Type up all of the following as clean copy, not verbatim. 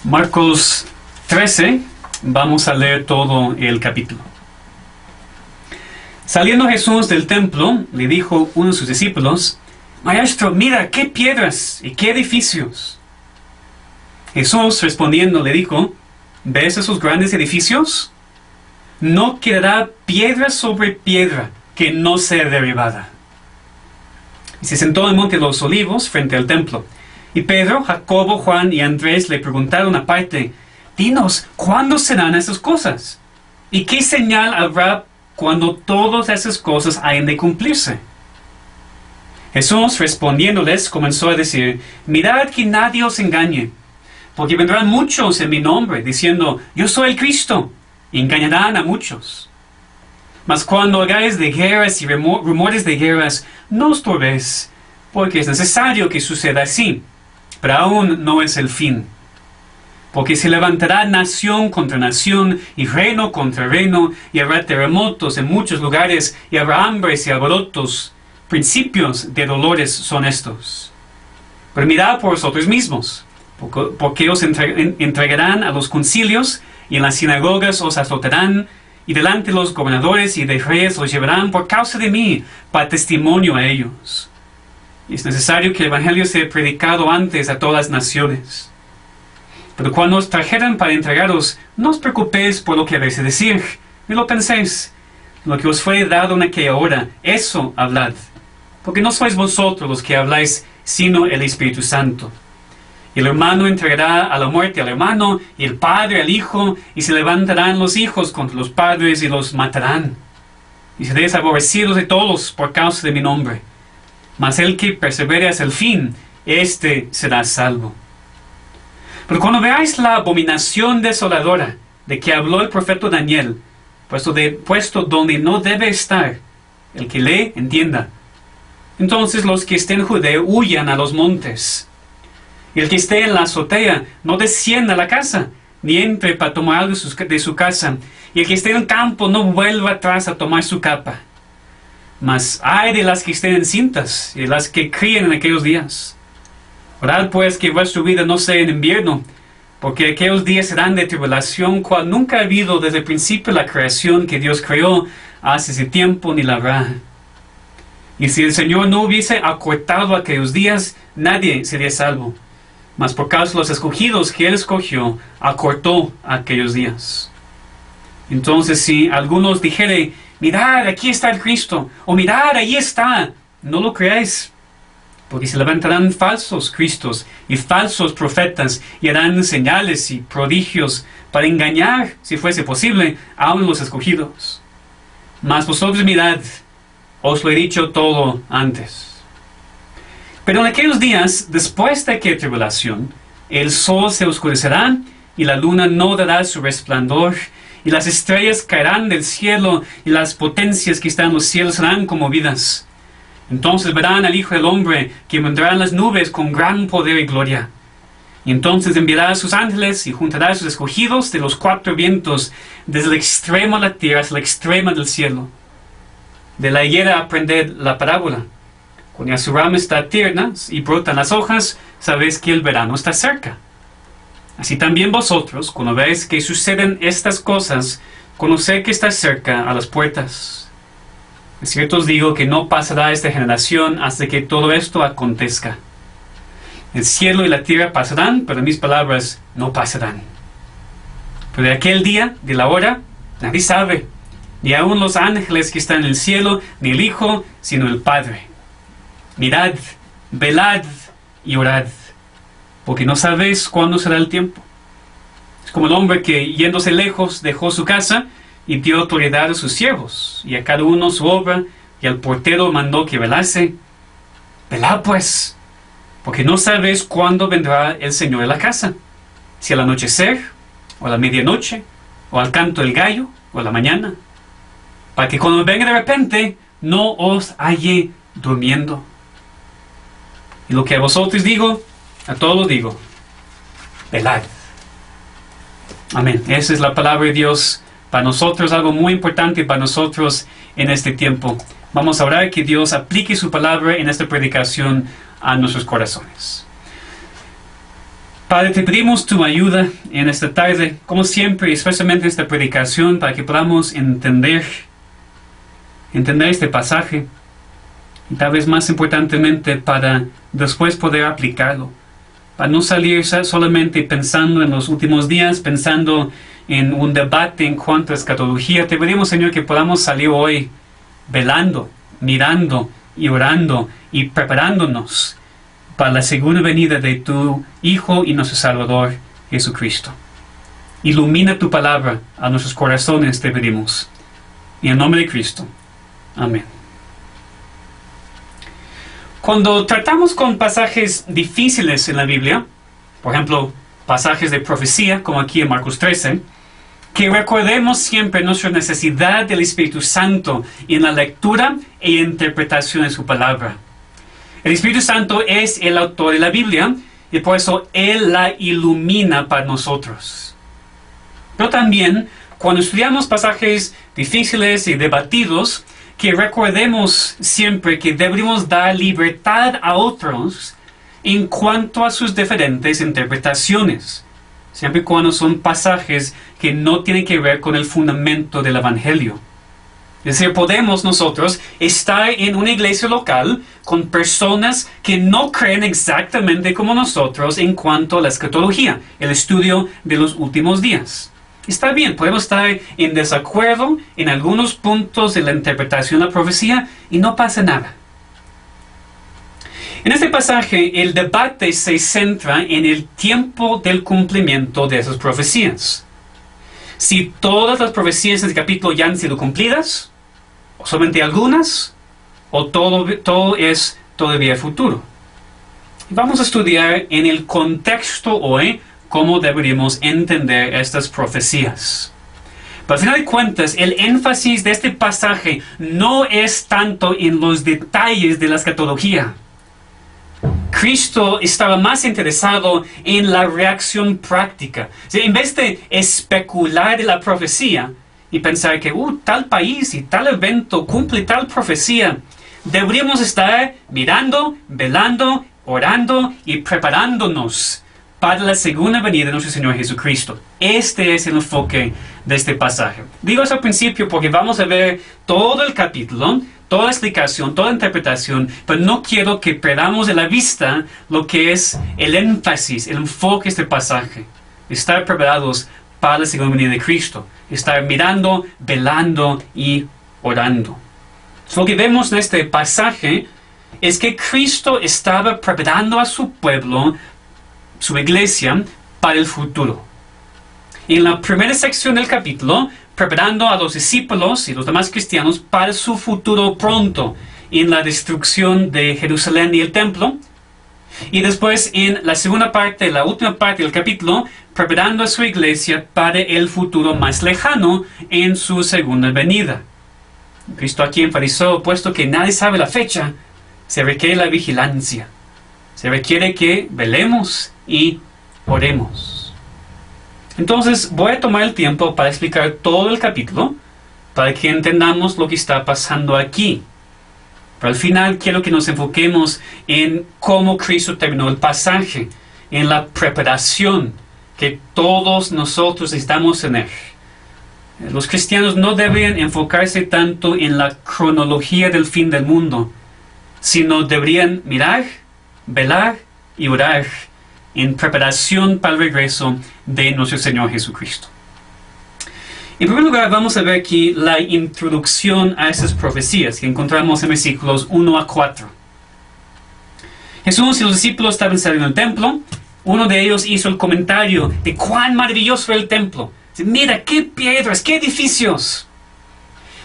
Marcos 13, vamos a leer todo el capítulo. Saliendo Jesús del templo, le dijo uno de sus discípulos: Maestro, mira qué piedras y qué edificios. Jesús respondiendo le dijo: ¿Ves esos grandes edificios? No quedará piedra sobre piedra que no sea derribada. Y se sentó en el monte de los Olivos frente al templo. Y Pedro, Jacobo, Juan y Andrés le preguntaron aparte: Dinos, ¿cuándo serán esas cosas? ¿Y qué señal habrá cuando todas esas cosas hayan de cumplirse? Jesús respondiéndoles comenzó a decir: Mirad que nadie os engañe, porque vendrán muchos en mi nombre, diciendo: Yo soy el Cristo, y engañarán a muchos. Mas cuando hagáis de guerras y rumores de guerras, no os turbéis, porque es necesario que suceda así, pero aún no es el fin. Porque se levantará nación contra nación, y reino contra reino, y habrá terremotos en muchos lugares, y habrá hambres y alborotos. Principios de dolores son estos. Pero mirad por vosotros mismos, porque os entregarán a los concilios, y en las sinagogas os azotarán, y delante de los gobernadores y de reyes os llevarán por causa de mí, para testimonio a ellos. Y es necesario que el Evangelio sea predicado antes a todas las naciones. Pero cuando os trajeran para entregaros, no os preocupéis por lo que habéis de decir, ni lo penséis. Lo que os fue dado en aquella hora, eso hablad. Porque no sois vosotros los que habláis, sino el Espíritu Santo. Y el hermano entregará a la muerte al hermano, y el padre al hijo, y se levantarán los hijos contra los padres y los matarán. Y seréis aborrecidos de todos por causa de mi nombre. Mas el que persevere hasta el fin, éste será salvo. Pero cuando veáis la abominación desoladora de que habló el profeta Daniel, puesto donde no debe estar, el que lee, entienda. Entonces los que estén en Judea huyan a los montes. Y el que esté en la azotea no descienda a la casa, ni entre para tomar algo de su casa. Y el que esté en el campo no vuelva atrás a tomar su capa. Mas ay de las que estén encintas y de las que críen en aquellos días. Orad pues que vuestra vida no sea en invierno, porque aquellos días serán de tribulación, cual nunca ha habido desde el principio de la creación que Dios creó, hace ese tiempo ni la habrá. Y si el Señor no hubiese acortado aquellos días, nadie sería salvo. Mas por causa de los escogidos que Él escogió, acortó aquellos días. Entonces si algunos dijere: Mirad, aquí está el Cristo, o mirad, ahí está, no lo creáis. Porque se levantarán falsos Cristos y falsos profetas, y harán señales y prodigios para engañar, si fuese posible, aun los escogidos. Mas vosotros mirad, os lo he dicho todo antes. Pero en aquellos días, después de aquella tribulación, el sol se oscurecerá, y la luna no dará su resplandor, y las estrellas caerán del cielo, y las potencias que están en los cielos serán conmovidas. Entonces verán al Hijo del Hombre, que vendrá en las nubes con gran poder y gloria. Y entonces enviará a sus ángeles, y juntará a sus escogidos de los cuatro vientos, desde el extremo de la tierra hasta el extremo del cielo. De la higuera aprended la parábola. Cuando ya su rama está tierna y brotan las hojas, sabéis que el verano está cerca. Así también vosotros, cuando veáis que suceden estas cosas, conoced que está cerca a las puertas. De cierto os digo que no pasará esta generación hasta que todo esto acontezca. El cielo y la tierra pasarán, pero mis palabras no pasarán. Pero de aquel día, de la hora, nadie sabe, ni aun los ángeles que están en el cielo, ni el Hijo, sino el Padre. Mirad, velad y orad, porque no sabéis cuándo será el tiempo. Es como el hombre que, yéndose lejos, dejó su casa y dio autoridad a sus siervos, y a cada uno su obra, y al portero mandó que velase. Velad pues, porque no sabéis cuándo vendrá el Señor de la casa, si al anochecer, o a la medianoche, o al canto del gallo, o a la mañana, para que cuando venga de repente, no os halle durmiendo. Y lo que a vosotros digo, a todos digo: velad. Amén. Esa es la palabra de Dios para nosotros, algo muy importante para nosotros en este tiempo. Vamos a orar que Dios aplique su palabra en esta predicación a nuestros corazones. Padre, te pedimos tu ayuda en esta tarde, como siempre, especialmente en esta predicación, para que podamos entender este pasaje y tal vez más importantemente para después poder aplicarlo, para no salir solamente pensando en los últimos días, pensando en un debate en cuanto a escatología. Te pedimos, Señor, que podamos salir hoy velando, mirando y orando y preparándonos para la segunda venida de tu Hijo y nuestro Salvador, Jesucristo. Ilumina tu palabra a nuestros corazones, te pedimos. En el nombre de Cristo. Amén. Cuando tratamos con pasajes difíciles en la Biblia, por ejemplo, pasajes de profecía, como aquí en Marcos 13, que recordemos siempre nuestra necesidad del Espíritu Santo en la lectura e interpretación de su palabra. El Espíritu Santo es el autor de la Biblia y por eso Él la ilumina para nosotros. Pero también, cuando estudiamos pasajes difíciles y debatidos, que recordemos siempre que deberíamos dar libertad a otros en cuanto a sus diferentes interpretaciones, siempre y cuando son pasajes que no tienen que ver con el fundamento del Evangelio. Es decir, podemos nosotros estar en una iglesia local con personas que no creen exactamente como nosotros en cuanto a la escatología, el estudio de los últimos días. Está bien, podemos estar en desacuerdo en algunos puntos de la interpretación de la profecía y no pasa nada. En este pasaje, el debate se centra en el tiempo del cumplimiento de esas profecías. Si todas las profecías del capítulo ya han sido cumplidas, o solamente algunas, o todo es todavía futuro. Vamos a estudiar en el contexto hoy cómo deberíamos entender estas profecías. Pero al final de cuentas, el énfasis de este pasaje no es tanto en los detalles de la escatología. Cristo estaba más interesado en la reacción práctica. O sea, en vez de especular de la profecía y pensar que tal país y tal evento cumple tal profecía, deberíamos estar mirando, velando, orando y preparándonos para la segunda venida de nuestro Señor Jesucristo. Este es el enfoque de este pasaje. Digo eso al principio porque vamos a ver todo el capítulo, toda la explicación, toda la interpretación, pero no quiero que perdamos de la vista lo que es el énfasis, el enfoque de este pasaje. Estar preparados para la segunda venida de Cristo. Estar mirando, velando y orando. Lo que vemos en este pasaje es que Cristo estaba preparando a su pueblo, su iglesia, para el futuro. En la primera sección del capítulo, preparando a los discípulos y los demás cristianos para su futuro pronto, en la destrucción de Jerusalén y el templo. Y después en la segunda parte, la última parte del capítulo, preparando a su iglesia para el futuro más lejano en su segunda venida. Cristo aquí enfatizó, puesto que nadie sabe la fecha, se requiere la vigilancia. Se requiere que velemos y oremos. Entonces voy a tomar el tiempo para explicar todo el capítulo, para que entendamos lo que está pasando aquí. Pero al final quiero que nos enfoquemos en cómo Cristo terminó el pasaje, en la preparación que todos nosotros necesitamos tener. Los cristianos no deben enfocarse tanto en la cronología del fin del mundo, sino deberían mirar, velar y orar en preparación para el regreso de nuestro Señor Jesucristo. En primer lugar, vamos a ver aquí la introducción a estas profecías que encontramos en versículos 1 a 4. Jesús y los discípulos estaban saliendo del templo. Uno de ellos hizo el comentario de cuán maravilloso era el templo. Mira, qué piedras, qué edificios.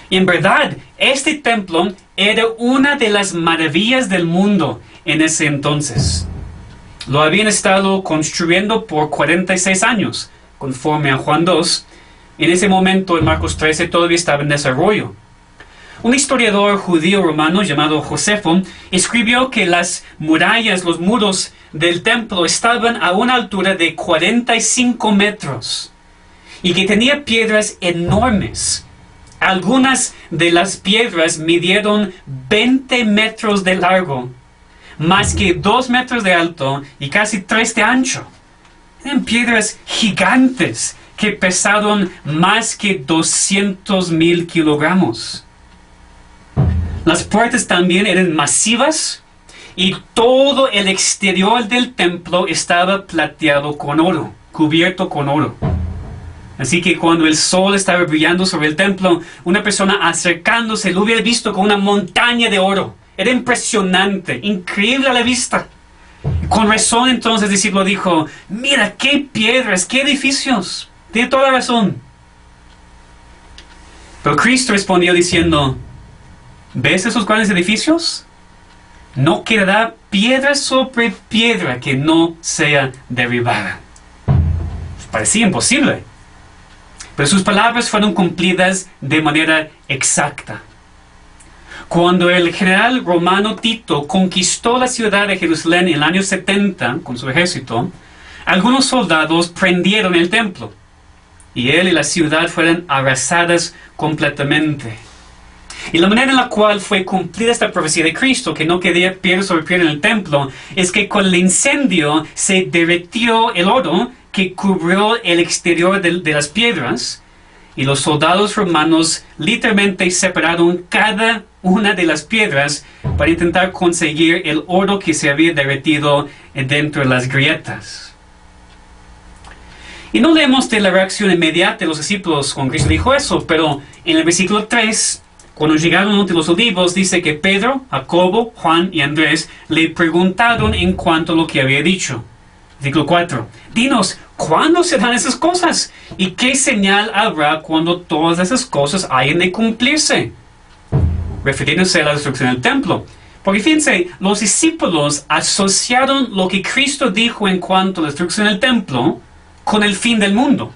Y en verdad, este templo era una de las maravillas del mundo en ese entonces. Lo habían estado construyendo por 46 años, conforme a Juan 2. En ese momento, en Marcos 13, todavía estaba en desarrollo. Un historiador judío romano llamado Josefo escribió que las murallas, los muros del templo estaban a una altura de 45 metros y que tenía piedras enormes. Algunas de las piedras midieron 20 metros de largo, más que 2 metros de alto y casi 3 de ancho. Eran piedras gigantes que pesaron más que 200,000 kilogramos. Las puertas también eran masivas y todo el exterior del templo estaba plateado con oro, cubierto con oro. Así que cuando el sol estaba brillando sobre el templo, una persona acercándose lo hubiera visto con una montaña de oro. Era impresionante, increíble a la vista. Con razón entonces el discípulo dijo, mira qué piedras, qué edificios. Tiene toda la razón. Pero Cristo respondió diciendo, ¿ves esos grandes edificios? No quedará piedra sobre piedra que no sea derribada. Parecía imposible. Pero sus palabras fueron cumplidas de manera exacta. Cuando el general romano Tito conquistó la ciudad de Jerusalén en el año 70 con su ejército, algunos soldados prendieron el templo y él y la ciudad fueron arrasadas completamente. Y la manera en la cual fue cumplida esta profecía de Cristo, que no quedara piedra sobre piedra en el templo, es que con el incendio se derritió el oro que cubrió el exterior de las piedras, y los soldados romanos literalmente separaron cada una de las piedras para intentar conseguir el oro que se había derretido dentro de las grietas. Y no leemos de la reacción inmediata de los discípulos cuando Cristo dijo eso, pero en el versículo 3, cuando llegaron a Monte de los Olivos, dice que Pedro, Jacobo, Juan y Andrés le preguntaron en cuanto a lo que había dicho. Versículo 4. Dinos, ¿cuándo serán esas cosas? ¿Y qué señal habrá cuando todas esas cosas hayan de cumplirse? Refiriéndose a la destrucción del templo. Porque fíjense, los discípulos asociaron lo que Cristo dijo en cuanto a la destrucción del templo con el fin del mundo.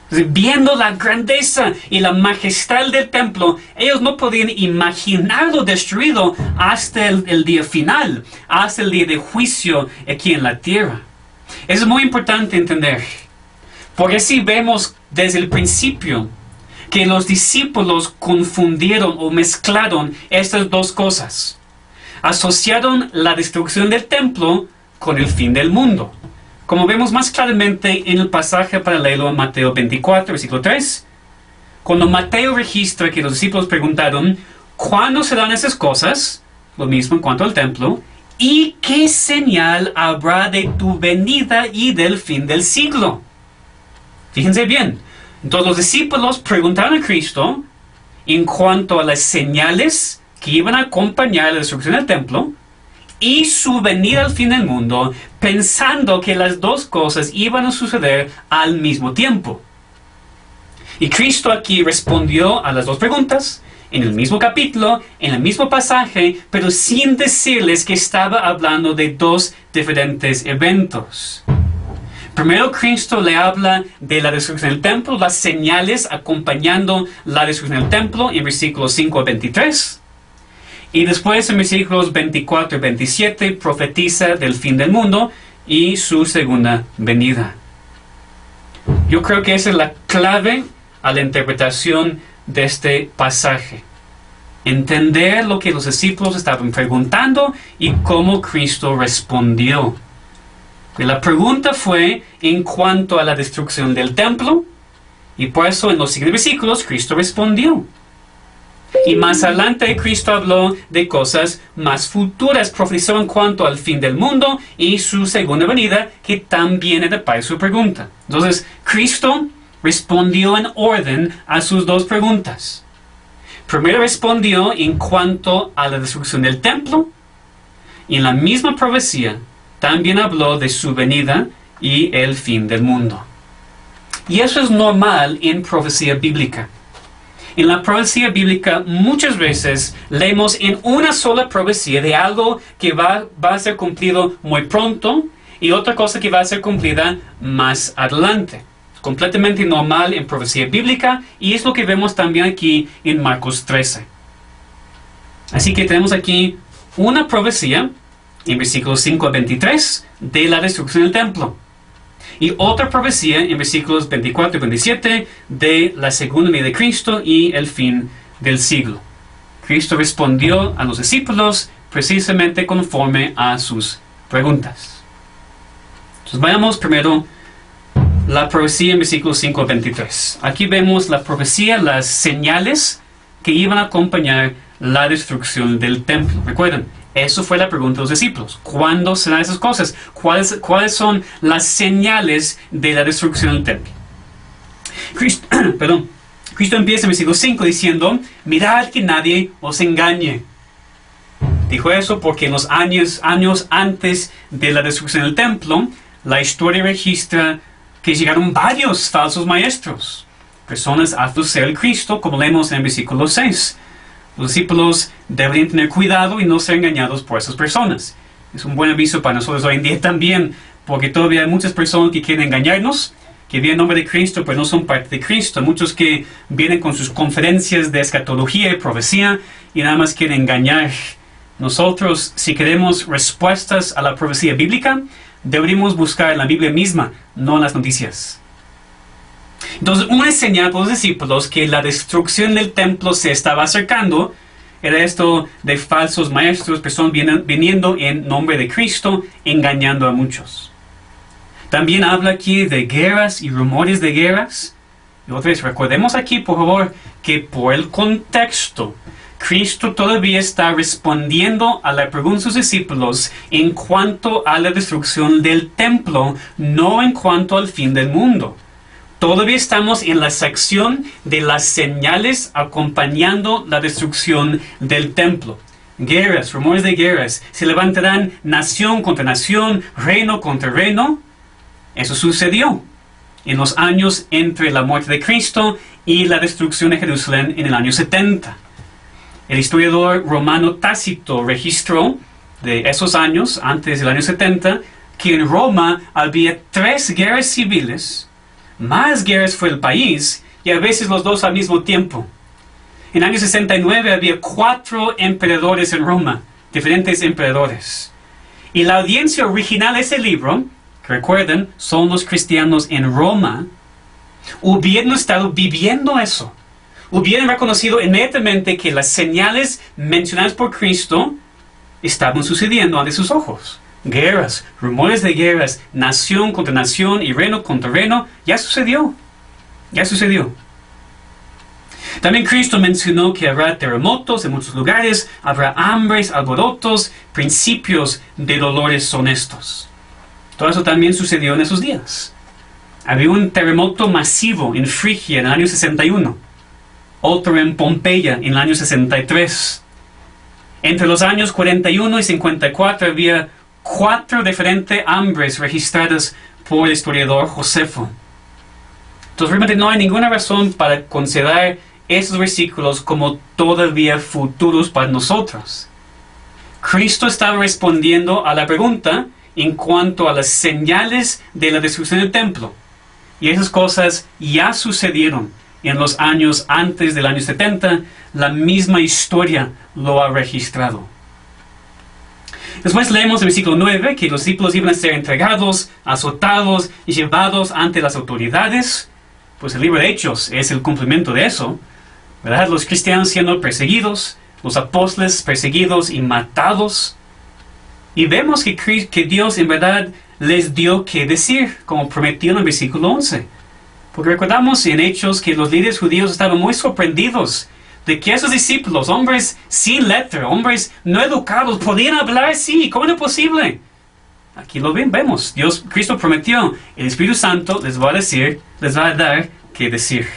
Viendo la grandeza y la majestad del templo, ellos no podían imaginarlo destruido hasta el día final, hasta el día de juicio aquí en la tierra. Eso es muy importante entender, porque así vemos desde el principio que los discípulos confundieron o mezclaron estas dos cosas. Asociaron la destrucción del templo con el fin del mundo. Como vemos más claramente en el pasaje paralelo en Mateo 24, versículo 3, cuando Mateo registra que los discípulos preguntaron, ¿cuándo serán esas cosas? Lo mismo en cuanto al templo. ¿Y qué señal habrá de tu venida y del fin del siglo? Fíjense bien. Entonces los discípulos preguntaron a Cristo en cuanto a las señales que iban a acompañar la destrucción del templo y su venida al fin del mundo, pensando que las dos cosas iban a suceder al mismo tiempo. Y Cristo aquí respondió a las dos preguntas, en el mismo capítulo, en el mismo pasaje, pero sin decirles que estaba hablando de dos diferentes eventos. Primero, Cristo le habla de la destrucción del templo, las señales acompañando la destrucción del templo, en versículos 5 a 23. Y después en versículos 24 y 27 profetiza del fin del mundo y su segunda venida. Yo creo que esa es la clave a la interpretación de este pasaje. Entender lo que los discípulos estaban preguntando y cómo Cristo respondió. Y la pregunta fue en cuanto a la destrucción del templo, y por eso en los siguientes versículos Cristo respondió. Y más adelante Cristo habló de cosas más futuras, profetizó en cuanto al fin del mundo y su segunda venida, que también era para su pregunta. Entonces, Cristo respondió en orden a sus dos preguntas. Primero respondió en cuanto a la destrucción del templo, y en la misma profecía también habló de su venida y el fin del mundo. Y eso es normal en profecía bíblica. En la profecía bíblica muchas veces leemos en una sola profecía de algo que va a ser cumplido muy pronto y otra cosa que va a ser cumplida más adelante. Completamente normal en profecía bíblica y es lo que vemos también aquí en Marcos 13. Así que tenemos aquí una profecía en versículos 5 a 23 de la destrucción del templo. Y otra profecía en versículos 24 y 27 de la segunda venida de Cristo y el fin del siglo. Cristo respondió a los discípulos precisamente conforme a sus preguntas. Entonces vayamos primero la profecía en versículos 5 al 23. Aquí vemos la profecía, las señales que iban a acompañar la destrucción del templo. Recuerden, eso fue la pregunta de los discípulos. ¿Cuándo serán esas cosas? ¿Cuáles son las señales de la destrucción del templo? Cristo empieza en versículo 5 diciendo, mirad que nadie os engañe. Dijo eso porque en los años antes de la destrucción del templo, la historia registra que llegaron varios falsos maestros, personas hartos de ser el Cristo, como leemos en el versículo 6. Los discípulos deberían tener cuidado y no ser engañados por esas personas. Es un buen aviso para nosotros hoy en día también, porque todavía hay muchas personas que quieren engañarnos, que vienen en nombre de Cristo, pero no son parte de Cristo. Muchos que vienen con sus conferencias de escatología y profecía y nada más quieren engañar. Nosotros, si queremos respuestas a la profecía bíblica, deberíamos buscar en la Biblia misma, no en las noticias. Entonces, una señal por los discípulos que la destrucción del templo se estaba acercando era esto de falsos maestros, personas viniendo en nombre de Cristo, engañando a muchos. También habla aquí de guerras y rumores de guerras. Y otra vez, recordemos aquí, por favor, que por el contexto, Cristo todavía está respondiendo a la pregunta de sus discípulos en cuanto a la destrucción del templo, no en cuanto al fin del mundo. Todavía estamos en la sección de las señales acompañando la destrucción del templo. Guerras, rumores de guerras, se levantarán nación contra nación, reino contra reino. Eso sucedió en los años entre la muerte de Cristo y la destrucción de Jerusalén en el año 70. El historiador romano Tácito registró de esos años, antes del año 70, que en Roma había 3 guerras civiles, más guerras fue el país, y a veces los dos al mismo tiempo. En el año 69 había 4 emperadores en Roma, diferentes emperadores. Y la audiencia original de ese libro, que recuerden, son los cristianos en Roma, hubieran estado viviendo eso. Hubieran reconocido inmediatamente que las señales mencionadas por Cristo estaban sucediendo ante sus ojos. Guerras, rumores de guerras, nación contra nación y reino contra reino, ya sucedió. Ya sucedió. También Cristo mencionó que habrá terremotos en muchos lugares, habrá hambres, alborotos, principios de dolores honestos. Todo eso también sucedió en esos días. Había un terremoto masivo en Frigia en el año 61. Otro en Pompeya en el año 63. Entre los años 41 y 54 había 4 diferentes hambres registradas por el historiador Josefo. Entonces realmente no hay ninguna razón para considerar esos versículos como todavía futuros para nosotros. Cristo estaba respondiendo a la pregunta en cuanto a las señales de la destrucción del templo. Y esas cosas ya sucedieron en los años antes del año 70, la misma historia lo ha registrado. Después leemos en el versículo 9 que los discípulos iban a ser entregados, azotados y llevados ante las autoridades. Pues el libro de Hechos es el cumplimiento de eso, ¿verdad? Los cristianos siendo perseguidos, los apóstoles perseguidos y matados. Y vemos que Dios en verdad les dio que decir, como prometió en el versículo 11. Porque recordamos en Hechos que los líderes judíos estaban muy sorprendidos de que esos discípulos, hombres sin letra, hombres no educados, podían hablar así. ¿Cómo era posible? Aquí lo vemos. Cristo prometió, el Espíritu Santo les va a dar que decir.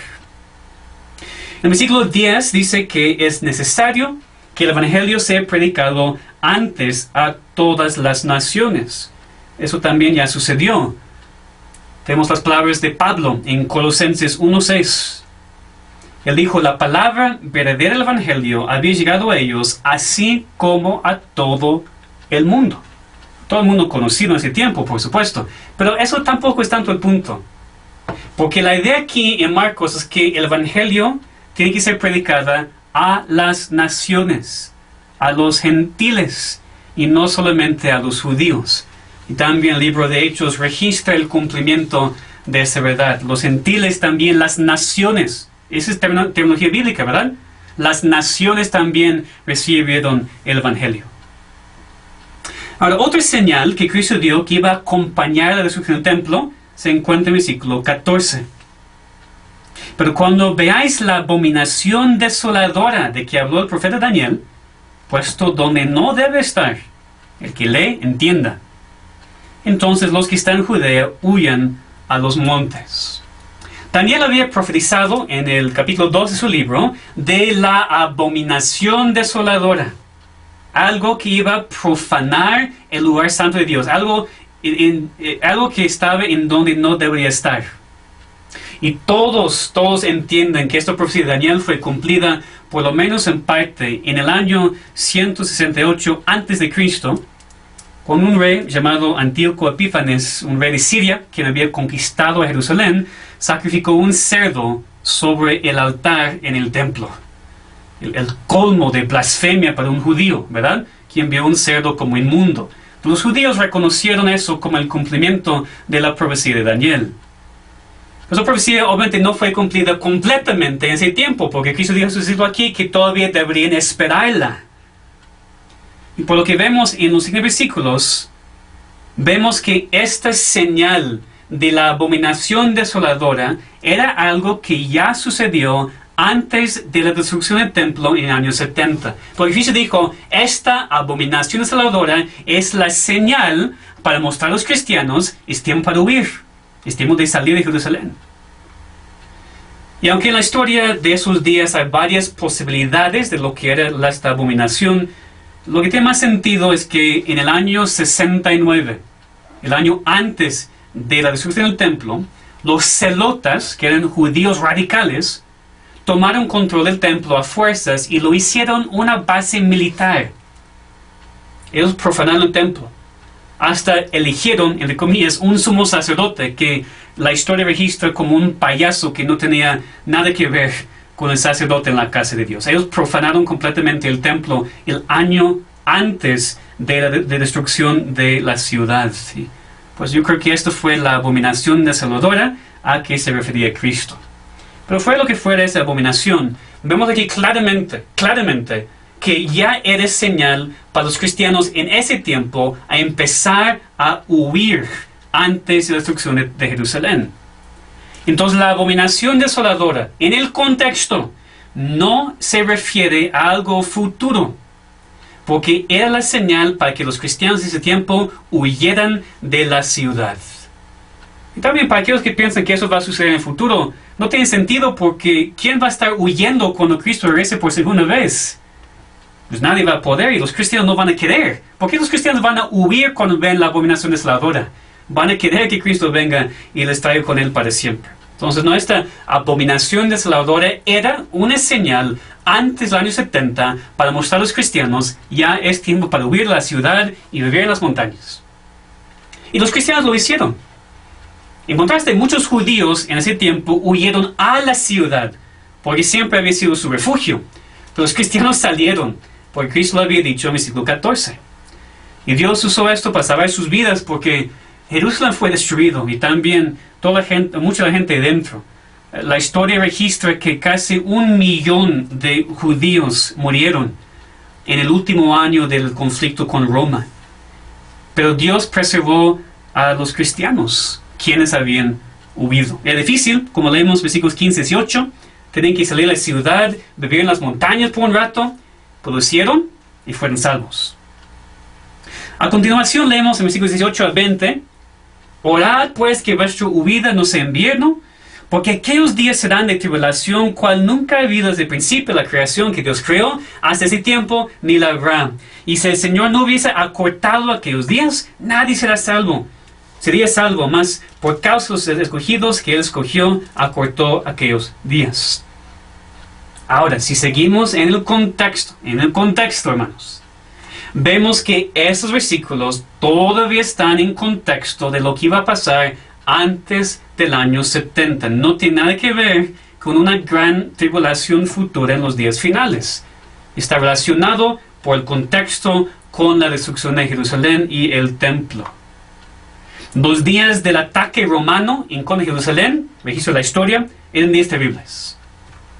En el versículo 10 dice que es necesario que el Evangelio sea predicado antes a todas las naciones. Eso también ya sucedió. Tenemos las palabras de Pablo en Colosenses 1:6. Él dijo, la palabra verdadera del Evangelio había llegado a ellos, así como a todo el mundo. Todo el mundo conocido en ese tiempo, por supuesto. Pero eso tampoco es tanto el punto. Porque la idea aquí en Marcos es que el Evangelio tiene que ser predicada a las naciones, a los gentiles, y no solamente a los judíos. Y también el libro de Hechos registra el cumplimiento de esa verdad. Los gentiles también, las naciones. Esa es terminología bíblica, ¿verdad? Las naciones también recibieron el Evangelio. Ahora, otra señal que Cristo dio que iba a acompañar la destrucción del templo se encuentra en el versículo 14. Pero cuando veáis la abominación desoladora de que habló el profeta Daniel, puesto donde no debe estar, el que lee, entienda. Entonces los que están en Judea huyan a los montes. Daniel había profetizado en el capítulo 2 de su libro de la abominación desoladora. Algo que iba a profanar el lugar santo de Dios. Algo que estaba en donde no debería estar. Y todos entienden que esta profecía de Daniel fue cumplida, por lo menos en parte, en el año 168 a.C., con un rey llamado Antíoco Epífanes, un rey de Siria, quien había conquistado a Jerusalén, sacrificó un cerdo sobre el altar en el templo. El colmo de blasfemia para un judío, ¿verdad? Quien vio un cerdo como inmundo. Los judíos reconocieron eso como el cumplimiento de la profecía de Daniel. Esa profecía obviamente no fue cumplida completamente en ese tiempo, porque Cristo dijo aquí que todavía deberían esperarla. Y por lo que vemos en los siguientes versículos, vemos que esta señal de la abominación desoladora era algo que ya sucedió antes de la destrucción del templo en el año 70. Porque Cristo dijo, esta abominación desoladora es la señal para mostrar a los cristianos, es tiempo para huir, es tiempo de salir de Jerusalén. Y aunque en la historia de esos días hay varias posibilidades de lo que era esta abominación, lo que tiene más sentido es que en el año 69, el año antes de la destrucción del templo, los celotas, que eran judíos radicales, tomaron control del templo a fuerzas y lo hicieron una base militar. Ellos profanaron el templo. Hasta eligieron, entre comillas, un sumo sacerdote que la historia registra como un payaso que no tenía nada que ver con el sacerdote en la casa de Dios. Ellos profanaron completamente el templo el año antes de la destrucción de la ciudad. ¿Sí? Pues yo creo que esto fue la abominación desoladora a que se refería Cristo. Pero fuera lo que fuera esa abominación, vemos aquí claramente que ya era señal para los cristianos en ese tiempo a empezar a huir antes de la destrucción de Jerusalén. Entonces la abominación desoladora en el contexto no se refiere a algo futuro, porque era la señal para que los cristianos de ese tiempo huyeran de la ciudad. Y también para aquellos que piensan que eso va a suceder en el futuro, no tiene sentido, porque ¿quién va a estar huyendo cuando Cristo regrese por segunda vez? Pues nadie va a poder y los cristianos no van a querer. ¿Por qué los cristianos van a huir cuando ven la abominación desoladora? Van a querer que Cristo venga y les traiga con él para siempre. Entonces, no, esta abominación desoladora era una señal antes del año 70 para mostrar a los cristianos ya es tiempo para huir de la ciudad y vivir en las montañas. Y los cristianos lo hicieron. En contraste, muchos judíos en ese tiempo huyeron a la ciudad porque siempre había sido su refugio. Pero los cristianos salieron porque Cristo lo había dicho en el versículo 14. Y Dios usó esto para salvar sus vidas, porque Jerusalén fue destruido y también mucha gente dentro. La historia registra que casi 1 millón de judíos murieron en el último año del conflicto con Roma. Pero Dios preservó a los cristianos, quienes habían huido. Era difícil, como leemos versículos 15 y 18, tenían que salir de la ciudad, vivir en las montañas por un rato, pero lo hicieron y fueron salvos. A continuación leemos en versículos 18 al 20, orad pues que vuestra huida no sea invierno, porque aquellos días serán de tribulación, cual nunca ha habido desde el principio de la creación que Dios creó, hasta ese tiempo ni la habrá. Y si el Señor no hubiese acortado aquellos días, nadie será salvo. Sería salvo, mas por causa de los escogidos que Él escogió, acortó aquellos días. Ahora, si seguimos en el contexto, hermanos, vemos que estos versículos todavía están en contexto de lo que iba a pasar antes del año 70. No tiene nada que ver con una gran tribulación futura en los días finales. Está relacionado por el contexto con la destrucción de Jerusalén y el templo. Los días del ataque romano en contra de Jerusalén, registro de la historia, eran días terribles.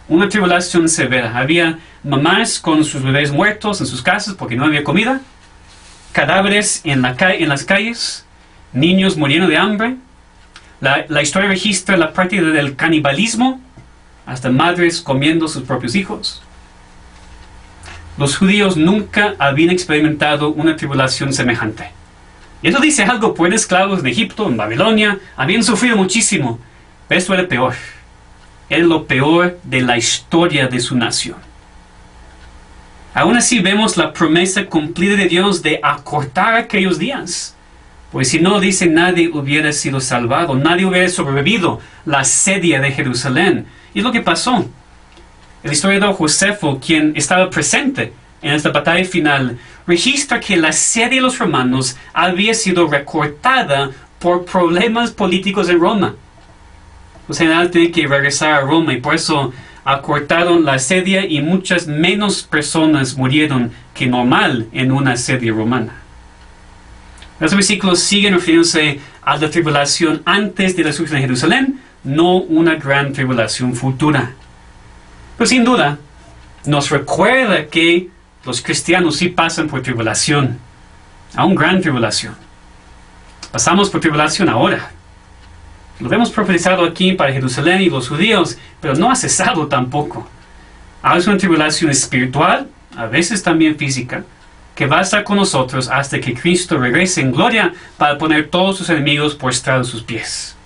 Una tribulación severa. Había mamás con sus bebés muertos en sus casas porque no había comida. cadáveres en las calles, niños muriendo de hambre. La historia registra la práctica del canibalismo, hasta madres comiendo sus propios hijos. Los judíos nunca habían experimentado una tribulación semejante. Y eso dice algo, pues esclavos en Egipto, en Babilonia, habían sufrido muchísimo. Pero esto era peor. Era lo peor de la historia de su nación. Aún así vemos la promesa cumplida de Dios de acortar aquellos días. Pues si no, dice, nadie hubiera sido salvado, nadie hubiera sobrevivido la asedia de Jerusalén. Y es lo que pasó. El historiador Josefo, quien estaba presente en esta batalla final, registra que la asedia de los romanos había sido recortada por problemas políticos en Roma. Los generales tenían que regresar a Roma y por eso acortaron la asedia y muchas menos personas murieron que normal en una asedia romana. Los versículos siguen refiriéndose a la tribulación antes de la destrucción de Jerusalén, no una gran tribulación futura. Pero sin duda, nos recuerda que los cristianos sí pasan por tribulación, aún gran tribulación. Pasamos por tribulación ahora. Lo hemos profetizado aquí para Jerusalén y los judíos, pero no ha cesado tampoco. Ahora es una tribulación espiritual, a veces también física, que va a estar con nosotros hasta que Cristo regrese en gloria para poner todos sus enemigos por estrado de sus pies.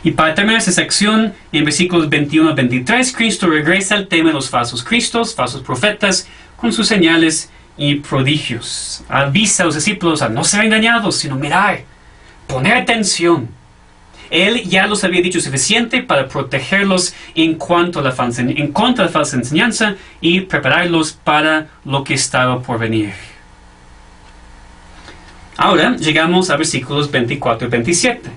Y para terminar esta sección, en versículos 21 a 23, Cristo regresa al tema de los falsos cristos, falsos profetas, con sus señales y prodigios. Avisa a los discípulos a no ser engañados, sino mirar, poner atención. Él ya los había dicho suficiente para protegerlos en contra de la falsa enseñanza y prepararlos para lo que estaba por venir. Ahora llegamos a versículos 24 y 27.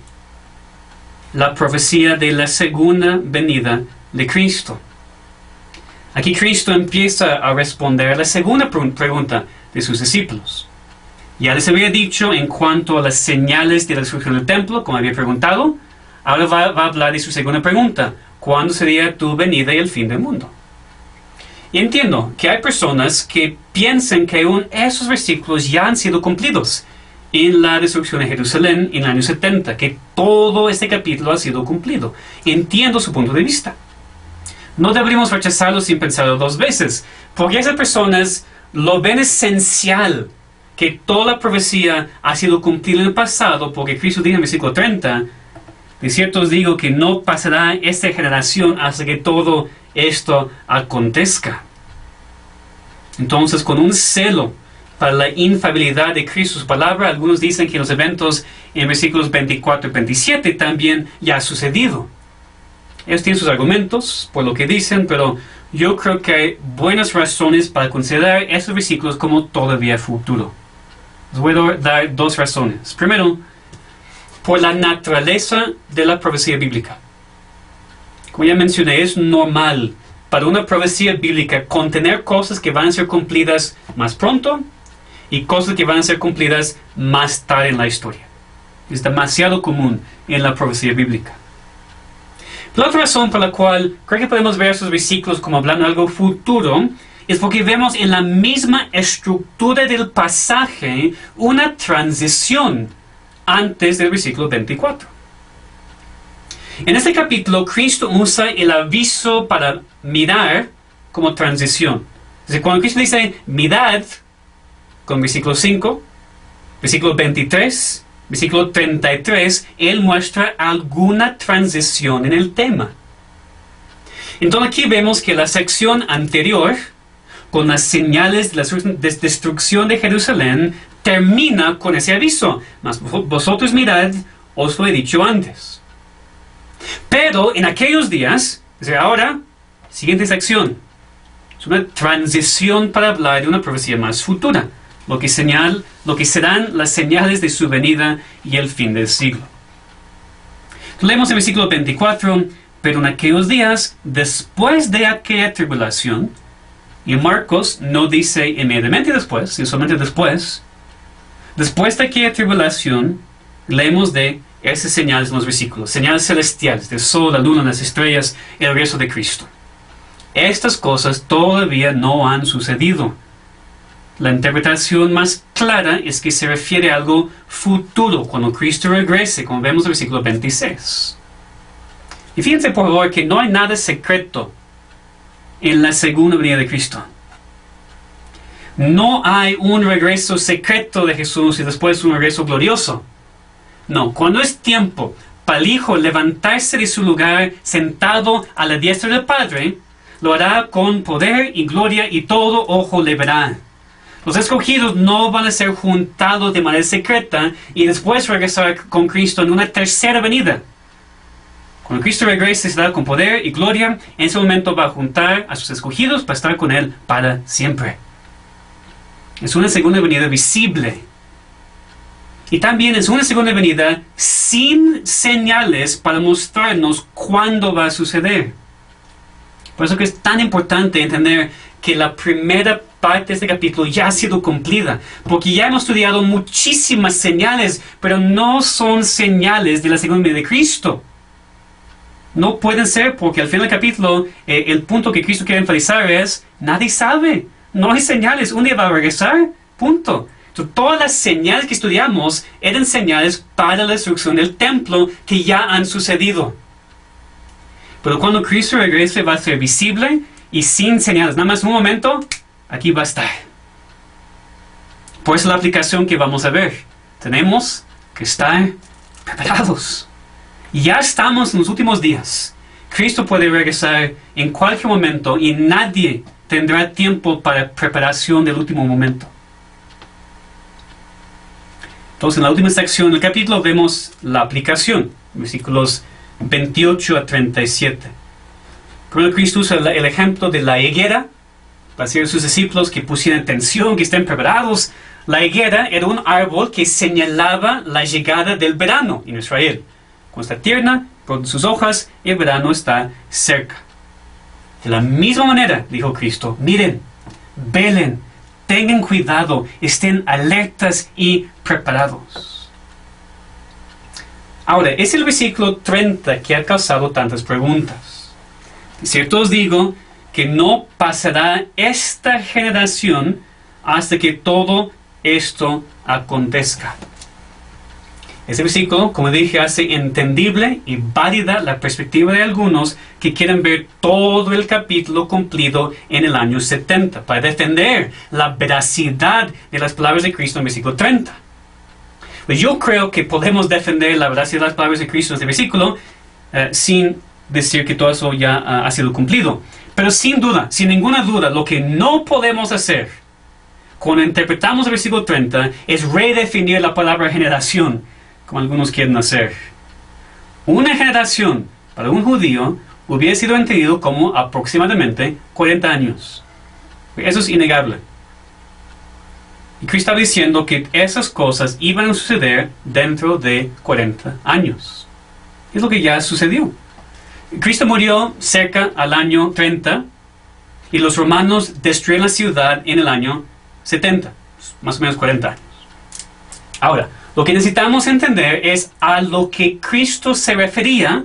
La profecía de la segunda venida de Cristo. Aquí Cristo empieza a responder a la segunda pregunta de sus discípulos. Ya les había dicho en cuanto a las señales de la destrucción del templo, como había preguntado. Ahora va a hablar de su segunda pregunta. ¿Cuándo sería tu venida y el fin del mundo? Y entiendo que hay personas que piensan que aún esos versículos ya han sido cumplidos en la destrucción de Jerusalén en el año 70, que todo este capítulo ha sido cumplido. Entiendo su punto de vista. No deberíamos rechazarlo sin pensarlo dos veces, porque esas personas lo ven esencial, que toda la profecía ha sido cumplida en el pasado, porque Cristo dice en el versículo 30, de cierto os digo que no pasará esta generación hasta que todo esto acontezca. Entonces, con un celo para la infalibilidad de Cristo, su palabra, algunos dicen que los eventos en versículos 24 y 27 también ya han sucedido. Ellos tienen sus argumentos por lo que dicen, pero yo creo que hay buenas razones para considerar esos versículos como todavía futuro. Les voy a dar dos razones. Primero, por la naturaleza de la profecía bíblica. Como ya mencioné, es normal para una profecía bíblica contener cosas que van a ser cumplidas más pronto y cosas que van a ser cumplidas más tarde en la historia. Es demasiado común en la profecía bíblica. La otra razón por la cual creo que podemos ver esos versículos como hablando de algo futuro es porque vemos en la misma estructura del pasaje una transición antes del versículo 24. En este capítulo, Cristo usa el aviso para mirar como transición. Entonces, cuando Cristo dice mirad, con versículo 5, versículo 23, versículo 33, Él muestra alguna transición en el tema. Entonces aquí vemos que la sección anterior, con las señales de la destrucción de Jerusalén, termina con ese aviso. Mas vosotros mirad, os lo he dicho antes. Pero en aquellos días, desde ahora, siguiente sección, es una transición para hablar de una profecía más futura, lo que serán las señales de su venida y el fin del siglo. Leemos el versículo 24, pero en aquellos días, después de aquella tribulación, y Marcos no dice inmediatamente después, sino solamente después de aquella tribulación, leemos de esas señales en los versículos, señales celestiales, del sol, la luna, las estrellas, el regreso de Cristo. Estas cosas todavía no han sucedido, La interpretación más clara es que se refiere a algo futuro, cuando Cristo regrese, como vemos en el versículo 26. Y fíjense por favor que no hay nada secreto en la segunda venida de Cristo. No hay un regreso secreto de Jesús y después un regreso glorioso. No, cuando es tiempo para el Hijo levantarse de su lugar sentado a la diestra del Padre, lo hará con poder y gloria y todo ojo le verá. Los escogidos no van a ser juntados de manera secreta y después regresar con Cristo en una tercera venida. Cuando Cristo regrese será con poder y gloria, en ese momento va a juntar a sus escogidos para estar con Él para siempre. Es una segunda venida visible. Y también es una segunda venida sin señales para mostrarnos cuándo va a suceder. Por eso que es tan importante entender que la primera parte de este capítulo ya ha sido cumplida, porque ya hemos estudiado muchísimas señales, pero no son señales de la segunda venida de Cristo. No pueden ser, porque al final del capítulo el punto que Cristo quiere enfatizar es: nadie sabe, no hay señales, un día va a regresar, punto. Entonces, todas las señales que estudiamos eran señales para la destrucción del templo que ya han sucedido. Pero cuando Cristo regrese va a ser visible y sin señales. Nada más un momento, aquí va a estar. Por eso la aplicación que vamos a ver. Tenemos que estar preparados. Ya estamos en los últimos días. Cristo puede regresar en cualquier momento y nadie tendrá tiempo para preparación del último momento. Entonces, en la última sección del capítulo vemos la aplicación, versículos 28 a 37. Cuando Cristo usa el ejemplo de la higuera, para decir a sus discípulos que pusieran atención, que estén preparados. La higuera era un árbol que señalaba la llegada del verano en Israel. Cuando está tierna, con sus hojas, el verano está cerca. De la misma manera, dijo Cristo, miren, velen, tengan cuidado, estén alertas y preparados. Ahora, es el versículo 30 que ha causado tantas preguntas. De cierto os digo que no pasará esta generación hasta que todo esto acontezca. Ese versículo, como dije, hace entendible y válida la perspectiva de algunos que quieren ver todo el capítulo cumplido en el año 70, para defender la veracidad de las palabras de Cristo en el versículo 30. Pues yo creo que podemos defender la veracidad de las palabras de Cristo en este versículo sin decir que todo eso ya ha sido cumplido. Pero sin duda, sin ninguna duda, lo que no podemos hacer cuando interpretamos el versículo 30 es redefinir la palabra generación, como algunos quieren hacer. Una generación para un judío hubiera sido entendido como aproximadamente 40 años. Eso es innegable. Y Cristo está diciendo que esas cosas iban a suceder dentro de 40 años. Es lo que ya sucedió. Cristo murió cerca al año 30 y los romanos destruyeron la ciudad en el año 70, más o menos 40 años. Ahora, lo que necesitamos entender es a lo que Cristo se refería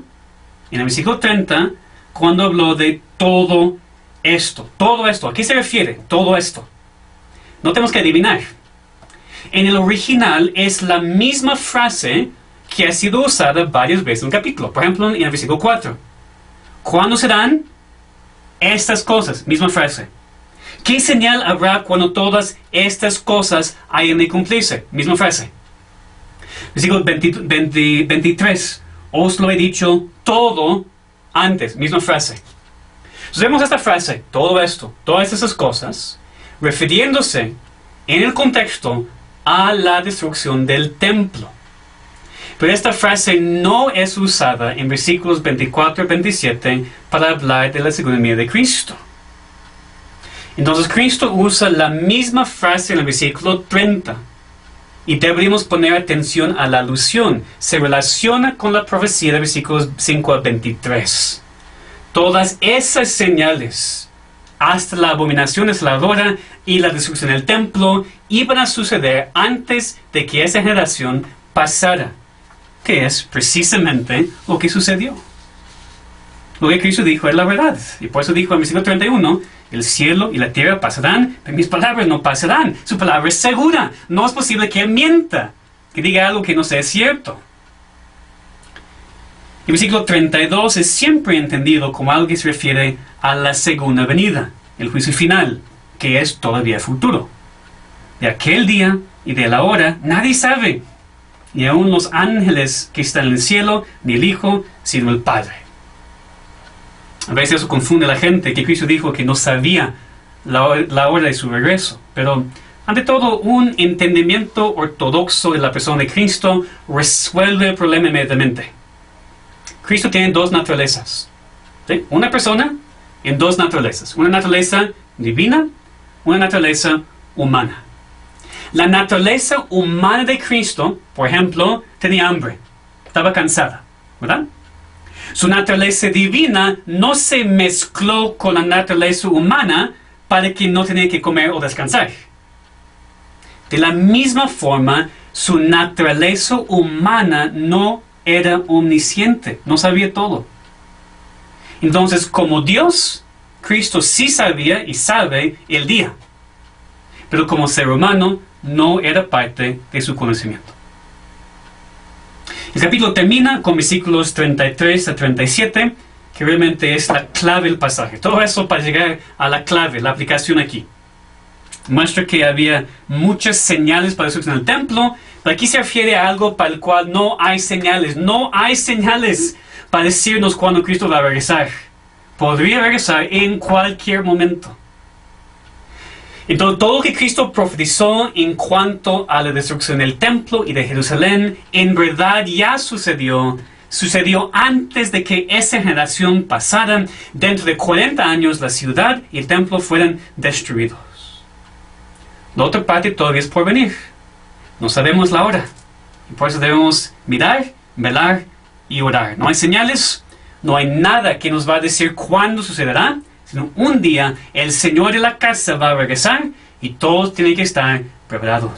en el versículo 30 cuando habló de todo esto. Todo esto, ¿a qué se refiere todo esto? No tenemos que adivinar. En el original es la misma frase que ha sido usada varias veces en el capítulo. Por ejemplo, en el versículo 4. ¿Cuándo serán estas cosas? Misma frase. ¿Qué señal habrá cuando todas estas cosas hayan de cumplirse? Misma frase. Versículo 23. Os lo he dicho todo antes. Misma frase. Entonces vemos esta frase, todo esto, todas esas cosas, refiriéndose en el contexto a la destrucción del templo. Pero esta frase no es usada en versículos 24 y 27 para hablar de la segunda venida de Cristo. Entonces Cristo usa la misma frase en el versículo 30. Y deberíamos poner atención a la alusión. Se relaciona con la profecía de versículos 5 a 23. Todas esas señales, hasta la abominación desoladora y la destrucción del templo, iban a suceder antes de que esa generación pasara. Que es precisamente lo que sucedió. Lo que Cristo dijo es la verdad. Y por eso dijo en el versículo 31, el cielo y la tierra pasarán, pero mis palabras no pasarán. Su palabra es segura. No es posible que Él mienta, que diga algo que no sea cierto. El versículo 32 es siempre entendido como algo que se refiere a la segunda venida, el juicio final, que es todavía futuro. De aquel día y de la hora nadie sabe, ni aun los ángeles que están en el cielo, ni el Hijo, sino el Padre. A veces eso confunde a la gente, que Cristo dijo que no sabía la hora de su regreso. Pero, ante todo, un entendimiento ortodoxo de la persona de Cristo resuelve el problema inmediatamente. Cristo tiene dos naturalezas. ¿Sí? Una persona en dos naturalezas. Una naturaleza divina, una naturaleza humana. La naturaleza humana de Cristo, por ejemplo, tenía hambre, estaba cansada, ¿verdad? Su naturaleza divina no se mezcló con la naturaleza humana para que no tenía que comer o descansar. De la misma forma, su naturaleza humana no era omnisciente, no sabía todo. Entonces, como Dios, Cristo sí sabía y sabe el día, pero como ser humano no era parte de su conocimiento. El capítulo termina con versículos 33 a 37, que realmente es la clave del pasaje. Todo eso para llegar a la clave, la aplicación aquí. Muestra que había muchas señales para Jesús en el templo, pero aquí se refiere a algo para el cual no hay señales. No hay señales para decirnos cuándo Cristo va a regresar. Podría regresar en cualquier momento. Entonces, todo lo que Cristo profetizó en cuanto a la destrucción del templo y de Jerusalén, en verdad ya sucedió. Sucedió antes de que esa generación pasara. Dentro de 40 años, la ciudad y el templo fueran destruidos. La otra parte todavía es por venir. No sabemos la hora. Y por eso debemos mirar, velar y orar. No hay señales, no hay nada que nos va a decir cuándo sucederá. Sino un día el Señor de la casa va a regresar y todos tienen que estar preparados.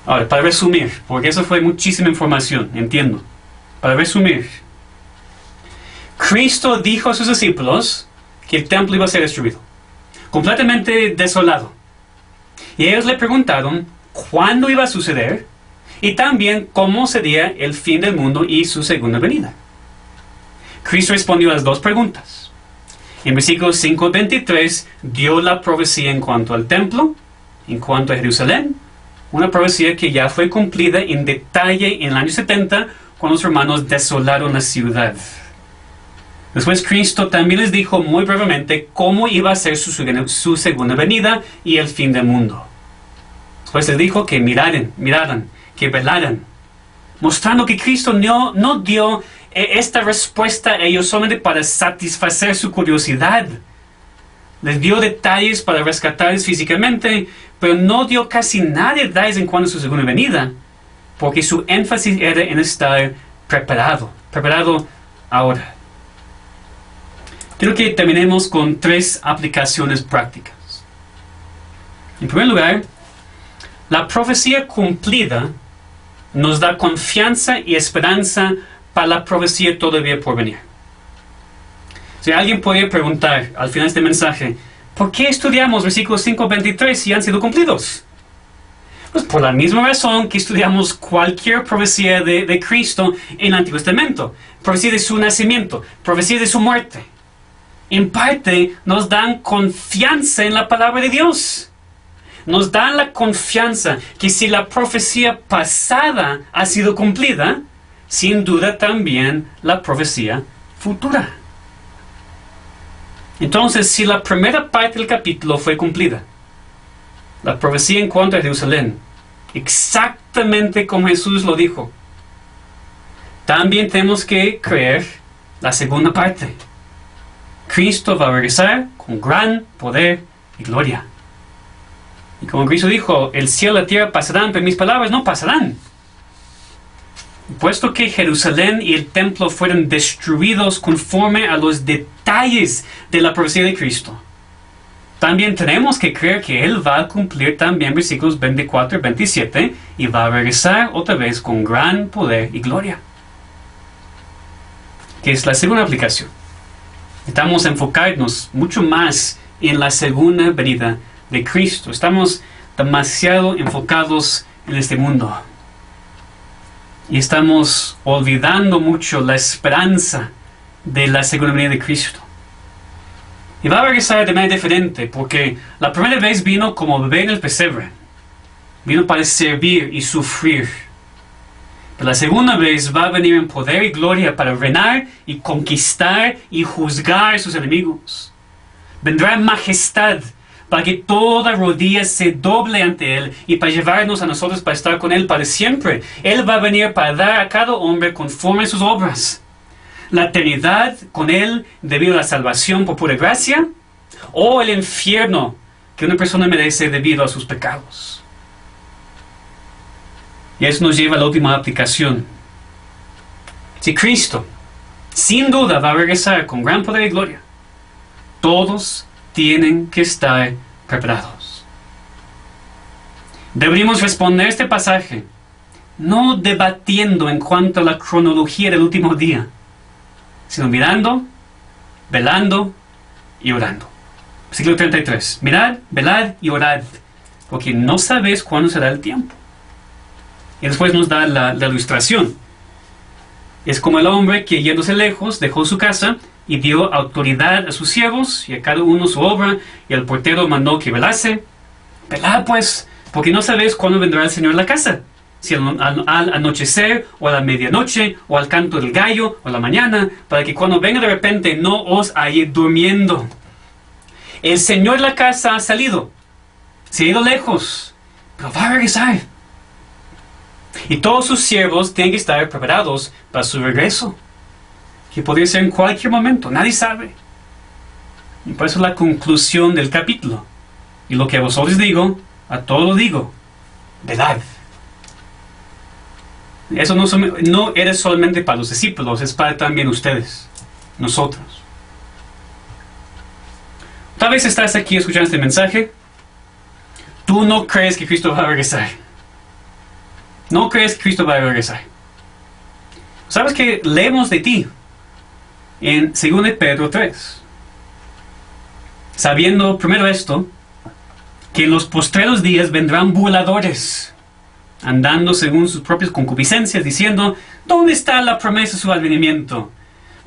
Ahora, para resumir, porque eso fue muchísima información, entiendo. Para resumir, Cristo dijo a sus discípulos que el templo iba a ser destruido, completamente desolado. Y ellos le preguntaron cuándo iba a suceder y también cómo sería el fin del mundo y su segunda venida. Cristo respondió a las dos preguntas. En versículo 5:23 dio la profecía en cuanto al templo, en cuanto a Jerusalén, una profecía que ya fue cumplida en detalle en el año 70, cuando los hermanos desolaron la ciudad. Después Cristo también les dijo muy brevemente cómo iba a ser su segunda venida y el fin del mundo. Después les dijo que miraran, que velaran, mostrando que Cristo no dio esta respuesta a ellos solamente para satisfacer su curiosidad. Les dio detalles para rescatarles físicamente, pero no dio casi nada de detalles en cuanto a su segunda venida, porque su énfasis era en estar preparado ahora. Quiero que terminemos con 3 aplicaciones prácticas. En primer lugar, la profecía cumplida nos da confianza y esperanza para la profecía todavía por venir. Si alguien podría preguntar al final de este mensaje, ¿por qué estudiamos versículos 5:23 si han sido cumplidos? Pues por la misma razón que estudiamos cualquier profecía de Cristo en el Antiguo Testamento. Profecía de su nacimiento, profecía de su muerte. En parte nos dan confianza en la palabra de Dios. Nos dan la confianza que si la profecía pasada ha sido cumplida, sin duda también la profecía futura. Entonces, si la primera parte del capítulo fue cumplida, la profecía en cuanto a Jerusalén, exactamente como Jesús lo dijo, también tenemos que creer la segunda parte. Cristo va a regresar con gran poder y gloria. Y como Cristo dijo, el cielo y la tierra pasarán, pero mis palabras no pasarán. Puesto que Jerusalén y el templo fueron destruidos conforme a los detalles de la profecía de Cristo, también tenemos que creer que Él va a cumplir también versículos 24 y 27 y va a regresar otra vez con gran poder y gloria. que es la segunda aplicación. Estamos a enfocarnos mucho más en la segunda venida de Cristo. Estamos demasiado enfocados en este mundo. Y estamos olvidando mucho la esperanza de la segunda venida de Cristo. Y va a regresar de manera diferente, porque la primera vez vino como bebé en el pesebre. Vino para servir y sufrir. Pero la segunda vez va a venir en poder y gloria para reinar y conquistar y juzgar a sus enemigos. Vendrá en majestad para que toda rodilla se doble ante Él y para llevarnos a nosotros para estar con Él para siempre. Él va a venir para dar a cada hombre conforme a sus obras. La eternidad con Él debido a la salvación por pura gracia, o el infierno que una persona merece debido a sus pecados. Y eso nos lleva a la última aplicación. Si Cristo, sin duda, va a regresar con gran poder y gloria, todos tienen que estar preparados. Deberíamos responder a este pasaje no debatiendo en cuanto a la cronología del último día, sino mirando, velando y orando. Versículo 33. Mirad, velad y orad, porque no sabéis cuándo será el tiempo. Y después nos da la ilustración. Es como el hombre que, yéndose lejos, dejó su casa y dio autoridad a sus siervos y a cada uno su obra, y al portero mandó que velase. Velad pues, porque no sabéis cuándo vendrá el Señor a la casa, si al anochecer, o a la medianoche, o al canto del gallo, o a la mañana, para que cuando venga de repente no os halle durmiendo. El Señor de la casa ha salido, se ha ido lejos, pero va a regresar. Y todos sus siervos tienen que estar preparados para su regreso, que podría ser en cualquier momento, nadie sabe. Y por eso la conclusión del capítulo. Y lo que a vosotros digo, a todos digo, velad. Eso no era solamente para los discípulos, es para también ustedes, nosotros. Tal vez estás aquí escuchando este mensaje. Tú no crees que Cristo va a regresar. No crees que Cristo va a regresar. ¿Sabes qué leemos de ti? En 2 Pedro 3. Sabiendo primero esto, que en los postreros días vendrán burladores, andando según sus propias concupiscencias, diciendo, ¿dónde está la promesa de su advenimiento?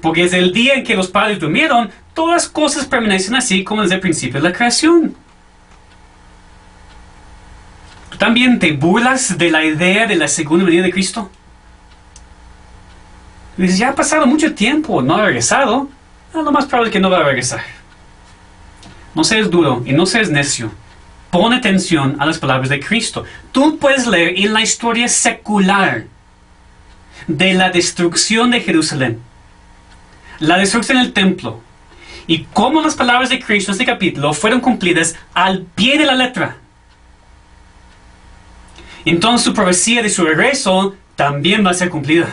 Porque desde el día en que los padres durmieron, todas las cosas permanecen así como desde el principio de la creación. ¿Tú también te burlas de la idea de la segunda venida de Cristo? Y dices, ya ha pasado mucho tiempo, no ha regresado. Lo más probable es que no va a regresar. No seas duro y no seas necio. Pon atención a las palabras de Cristo. Tú puedes leer en la historia secular de la destrucción de Jerusalén, la destrucción del templo, y cómo las palabras de Cristo en este capítulo fueron cumplidas al pie de la letra. Entonces su profecía de su regreso también va a ser cumplida.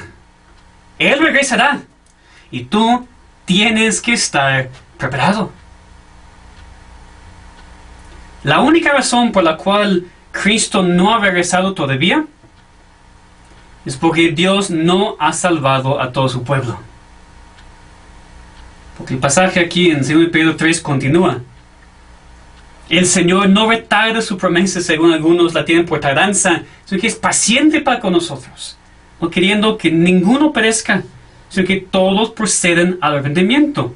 Él regresará y tú tienes que estar preparado. La única razón por la cual Cristo no ha regresado todavía es porque Dios no ha salvado a todo su pueblo. Porque el pasaje aquí en 2 Pedro 3 continúa. El Señor no retarda su promesa, según algunos la tienen por tardanza, sino que es paciente para con nosotros, no queriendo que ninguno perezca, sino que todos procedan al arrepentimiento.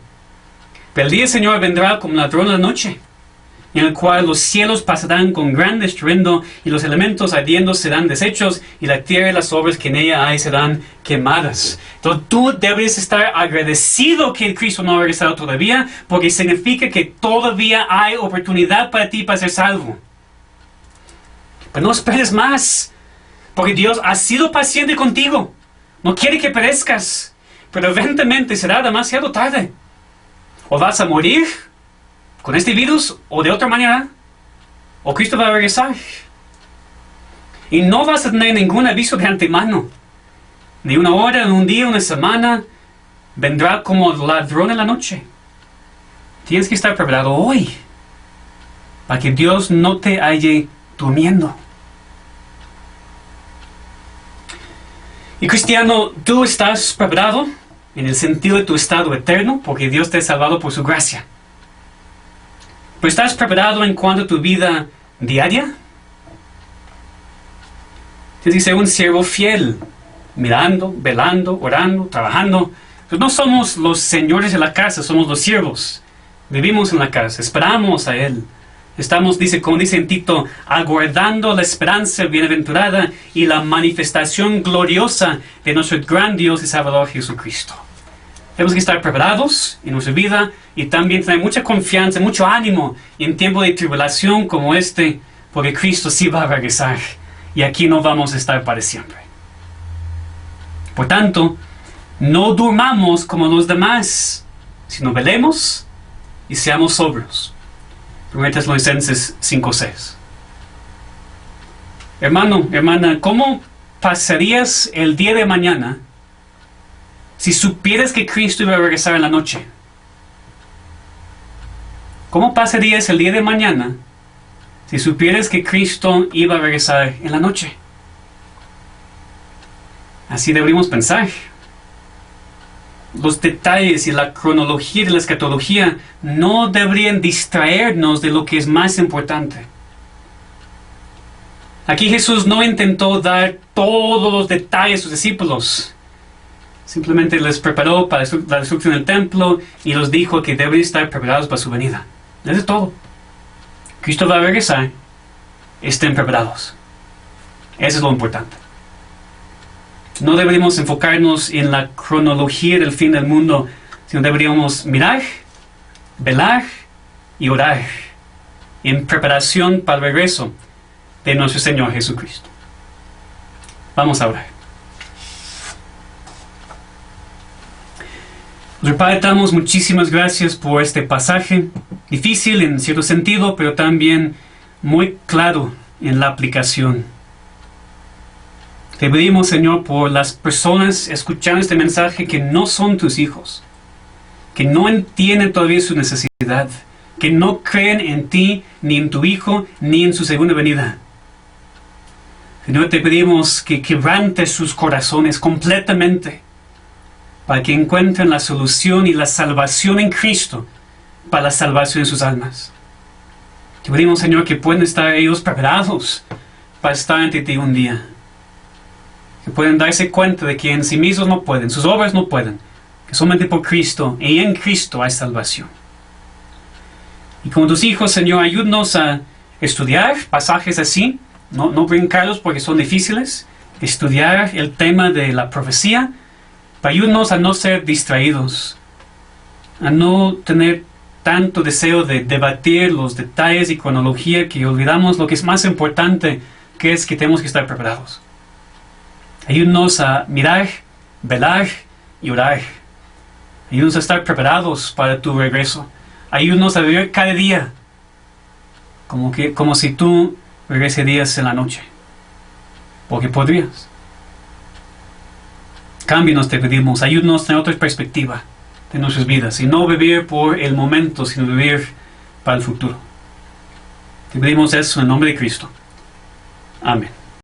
Pero el día del Señor vendrá como ladrón de la noche, en el cual los cielos pasarán con gran estruendo, y los elementos ardiendo serán deshechos, y la tierra y las obras que en ella hay serán quemadas. Entonces tú debes estar agradecido que Cristo no ha regresado todavía, porque significa que todavía hay oportunidad para ti para ser salvo. Pero no esperes más, porque Dios ha sido paciente contigo. No quiere que perezcas, pero eventualmente será demasiado tarde. O vas a morir con este virus, o de otra manera, o Cristo va a regresar. Y no vas a tener ningún aviso de antemano. Ni una hora, ni un día, una semana. Vendrá como ladrón en la noche. Tienes que estar preparado hoy, para que Dios no te halle durmiendo. Y cristiano, ¿tú estás preparado? en el sentido de tu estado eterno, porque Dios te ha salvado por su gracia. ¿Pero estás preparado en cuanto a tu vida diaria? Tienes que ser un siervo fiel, mirando, velando, orando, trabajando. Pues no somos los señores de la casa, somos los siervos. Vivimos en la casa, esperamos a Él. Estamos, dice, como dice en Tito, aguardando la esperanza bienaventurada y la manifestación gloriosa de nuestro gran Dios y Salvador Jesucristo. Tenemos que estar preparados en nuestra vida y también tener mucha confianza, mucho ánimo en tiempo de tribulación como este, porque Cristo sí va a regresar y aquí no vamos a estar para siempre. Por tanto, no durmamos como los demás, sino velemos y seamos sobrios. 1 Tesalonicenses 5:6. Hermano, hermana, ¿cómo pasarías el día de mañana si supieras que Cristo iba a regresar en la noche? ¿Cómo pasarías el día de mañana si supieras que Cristo iba a regresar en la noche? Así deberíamos pensar. Los detalles y la cronología de la escatología no deberían distraernos de lo que es más importante. Aquí Jesús no intentó dar todos los detalles a sus discípulos. Simplemente les preparó para la destrucción del templo y los dijo que deben estar preparados para su venida. Eso es todo. Cristo va a regresar. Estén preparados. Eso es lo importante. No deberíamos enfocarnos en la cronología del fin del mundo, sino deberíamos mirar, velar y orar en preparación para el regreso de nuestro Señor Jesucristo. Vamos a orar. Nuestro Padre, damos muchísimas gracias por este pasaje, difícil en cierto sentido, pero también muy claro en la aplicación. Te pedimos, Señor, por las personas escuchando este mensaje que no son tus hijos, que no entienden todavía su necesidad, que no creen en ti, ni en tu Hijo, ni en su segunda venida. Señor, te pedimos que quebrantes sus corazones completamente, para que encuentren la solución y la salvación en Cristo, para la salvación de sus almas. Te pedimos, Señor, que puedan estar ellos preparados para estar ante ti un día. Que pueden darse cuenta de que en sí mismos no pueden, sus obras no pueden, que solamente por Cristo y en Cristo hay salvación. Y como tus hijos, Señor, ayúdanos a estudiar pasajes así, no brincarlos porque son difíciles, estudiar el tema de la profecía, ayúdanos a no ser distraídos, a no tener tanto deseo de debatir los detalles y cronología que olvidamos lo que es más importante, que es que tenemos que estar preparados. Ayúdanos a mirar, velar y orar. Ayúdanos a estar preparados para tu regreso. Ayúdanos a vivir cada día como si tú regresarías en la noche. Porque podrías. Cámbianos, te pedimos. Ayúdanos a tener otra perspectiva de nuestras vidas. Y no vivir por el momento, sino vivir para el futuro. Te pedimos eso en nombre de Cristo. Amén.